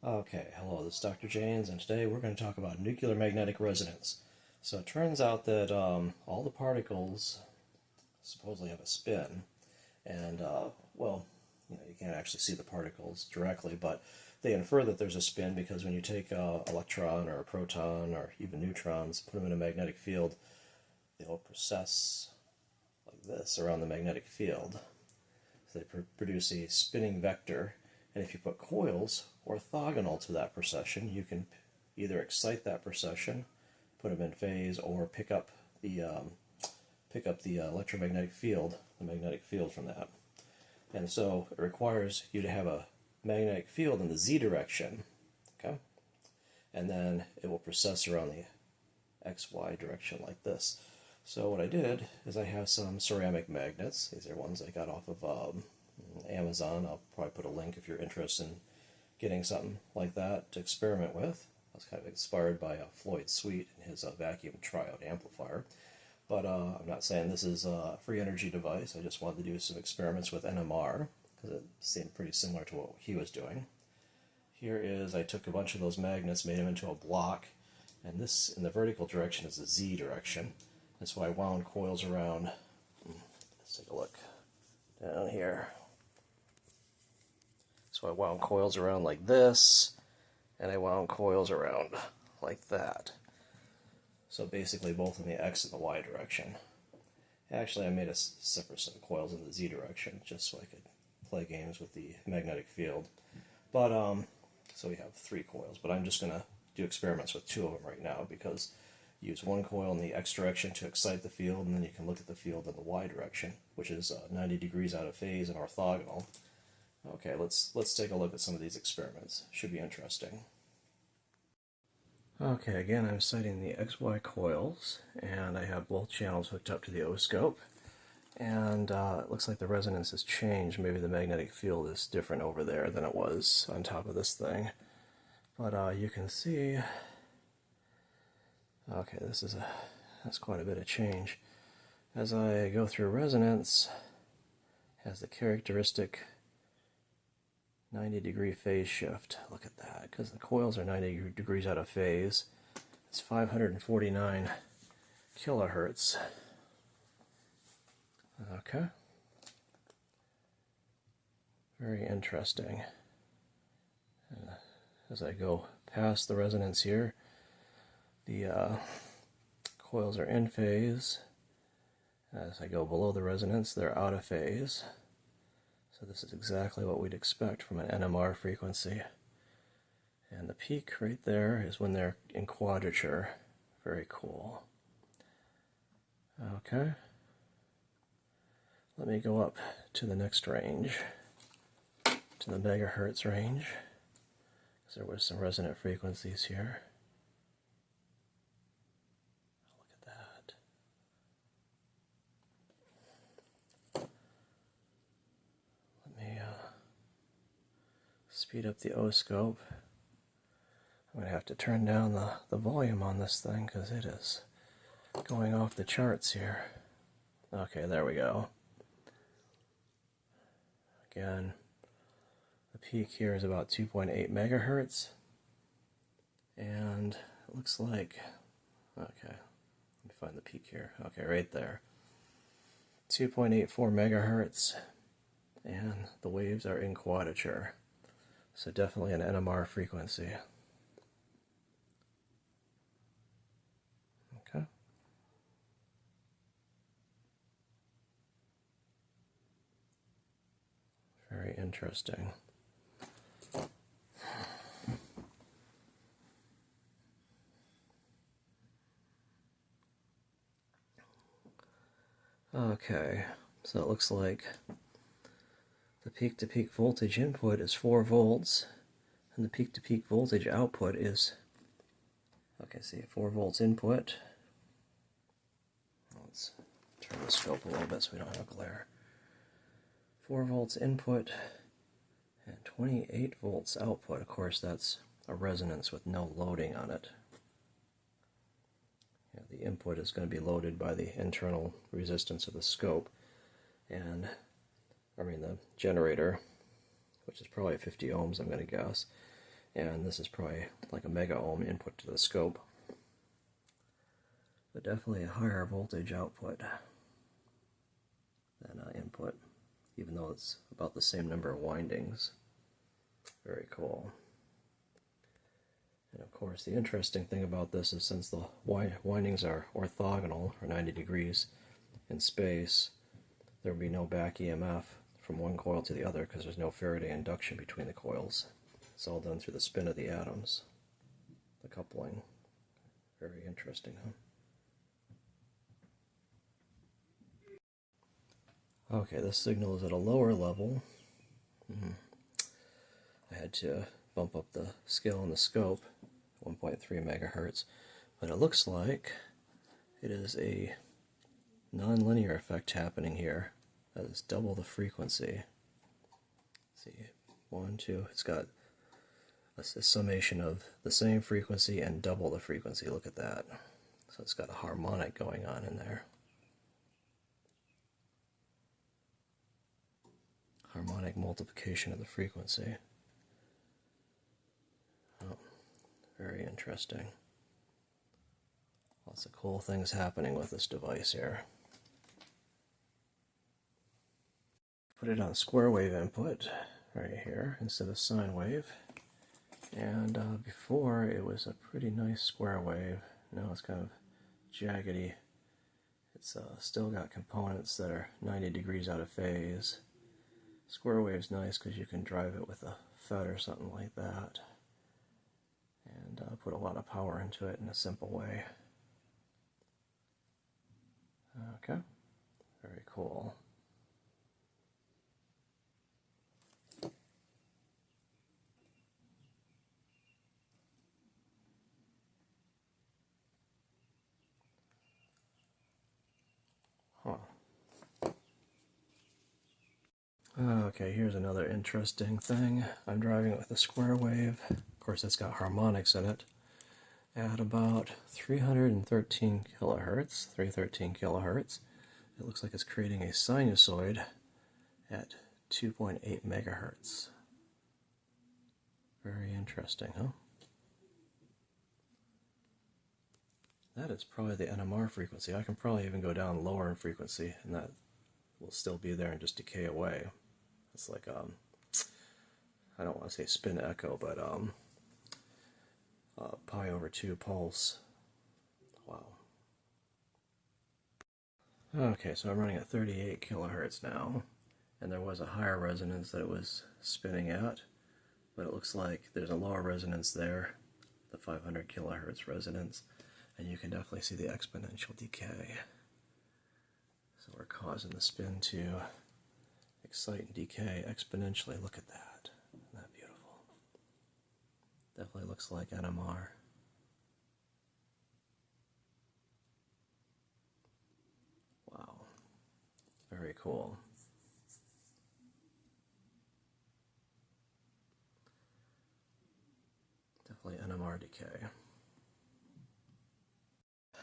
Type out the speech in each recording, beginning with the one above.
Okay, hello, this is Dr. Janes, and today we're going to talk about nuclear magnetic resonance. So it turns out that all the particles supposedly have a spin, and well, you can't actually see the particles directly, but they infer that there's a spin because when you take an electron or a proton or even neutrons, put them in a magnetic field, they'll precess like this around the magnetic field. So they produce a spinning vector. And if you put coils orthogonal to that precession, you can either excite that precession, put them in phase, or pick up the electromagnetic field, the magnetic field from that. And so it requires you to have a magnetic field in the z direction, okay? And then it will precess around the xy direction like this. So what I did is I have some ceramic magnets. These are ones I got off of Amazon. I'll probably put a link if you're interested in getting something like that to experiment with. I was kind of inspired by Floyd suite and his vacuum Triode amplifier. But I'm not saying this is a free energy device. I just wanted to do some experiments with NMR because it seemed pretty similar to what he was doing. Here is, I took a bunch of those magnets, made them into a block, and this in the vertical direction is the z direction. And so I wound coils around. Let's take a look down here. So I wound coils around like this, and I wound coils around like that. So basically both in the x and the y direction. Actually, I made a separate set of coils in the z direction just so I could play games with the magnetic field. But so we have 3 coils, but I'm just going to do experiments with 2 of them right now because you use one coil in the x direction to excite the field, and then you can look at the field in the y direction, which is 90 degrees out of phase and orthogonal. Okay, let's take a look at some of these experiments. Should be interesting. Okay, again I'm sighting the XY coils, and I have both channels hooked up to the oscilloscope, and it looks like the resonance has changed. Maybe the magnetic field is different over there than it was on top of this thing. But you can see, okay, that's quite a bit of change. As I go through resonance, it has the characteristic 90-degree phase shift. Look at that, because the coils are 90 degrees out of phase. It's 549 kilohertz. Okay. Very interesting. As I go past the resonance here, the coils are in phase. As I go below the resonance, they're out of phase. So this is exactly what we'd expect from an NMR frequency. And the peak right there is when they're in quadrature. Very cool. Okay. Let me go up to the next range, to the megahertz range, because there was some resonant frequencies here. Look at that. Speed up the oscilloscope. I'm going to have to turn down the volume on this thing because it is going off the charts here. Okay, there we go. Again, the peak here is about 2.8 megahertz. And it looks like, okay, let me find the peak here. Okay, right there. 2.84 megahertz. And the waves are in quadrature. So definitely an NMR frequency. Okay. Very interesting. Okay, so it looks like the peak-to-peak voltage input is 4 volts, and the peak-to-peak voltage output is, okay, see, 4 volts input. Let's turn the scope a little bit so we don't have glare. 4 volts input and 28 volts output. Of course, that's a resonance with no loading on it. The input is going to be loaded by the internal resistance of the scope, and the generator, which is probably 50 ohms, I'm going to guess, and this is probably like a mega ohm input to the scope, but definitely a higher voltage output than input, even though it's about the same number of windings. Very cool. And of course, the interesting thing about this is since the windings are orthogonal, or 90 degrees in space, there will be no back EMF from one coil to the other because there's no Faraday induction between the coils. It's all done through the spin of the atoms, the coupling. Very interesting, huh? Okay, this signal is at a lower level. I had to bump up the scale on the scope, 1.3 megahertz, but it looks like it is a nonlinear effect happening here. That is double the frequency. Let's see, 1, 2, it's got a summation of the same frequency and double the frequency. Look at that. So it's got a harmonic going on in there. Harmonic multiplication of the frequency. Oh, very interesting. Lots of cool things happening with this device here. Put it on square wave input right here instead of sine wave. And before it was a pretty nice square wave. Now it's kind of jaggedy. It's still got components that are 90 degrees out of phase. Square wave's nice because you can drive it with a FET or something like that. And put a lot of power into it in a simple way. Okay, very cool. Huh. Okay, here's another interesting thing. I'm driving it with a square wave. Of course, it's got harmonics in it. At about 313 kilohertz, 313 kilohertz, it looks like it's creating a sinusoid at 2.8 megahertz. Very interesting, huh? That is probably the NMR frequency. I can probably even go down lower in frequency, and that will still be there and just decay away. It's like, I don't want to say spin echo, but pi over 2 pulse. Wow. Okay, so I'm running at 38 kilohertz now, and there was a higher resonance that it was spinning at, but it looks like there's a lower resonance there, the 500 kilohertz resonance, and you can definitely see the exponential decay. So we're causing the spin to excite and decay exponentially. Look at that. Isn't that beautiful? Definitely looks like NMR. Wow. Very cool. Definitely NMR decay.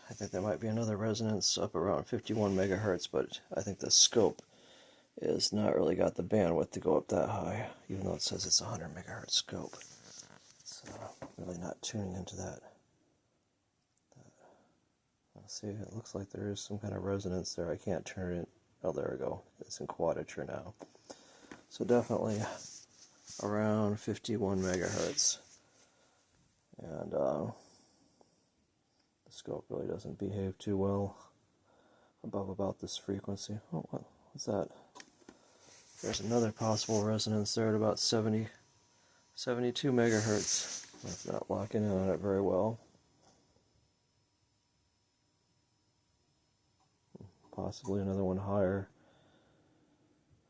I think there might be another resonance up around 51 megahertz, but I think the scope is not really got the bandwidth to go up that high, even though it says it's a 100 megahertz scope. It's really not tuning into that. Let's see, it looks like there is some kind of resonance there. I can't turn it. Oh, there we go. It's in quadrature now. So definitely around 51 megahertz. And the scope really doesn't behave too well above about this frequency. Oh, what's that? There's another possible resonance there at about 72 megahertz. That's not locking in on it very well. Possibly another one higher.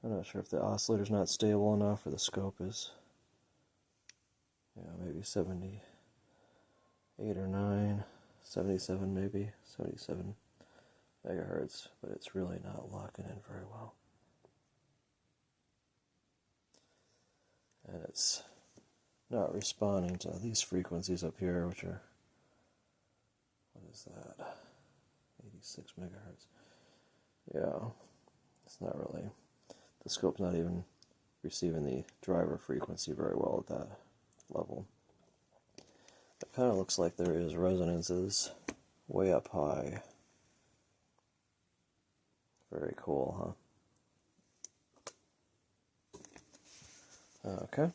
I'm not sure if the oscillator's not stable enough or the scope is. Yeah, maybe 78 or 9, 77 maybe, 77 megahertz, but it's really not locking in very well. And it's not responding to these frequencies up here, which are, what is that, 86 megahertz. Yeah, it's not really, the scope's not even receiving the driver frequency very well at that level. It kind of looks like there is resonances way up high. Very cool, huh? Okay.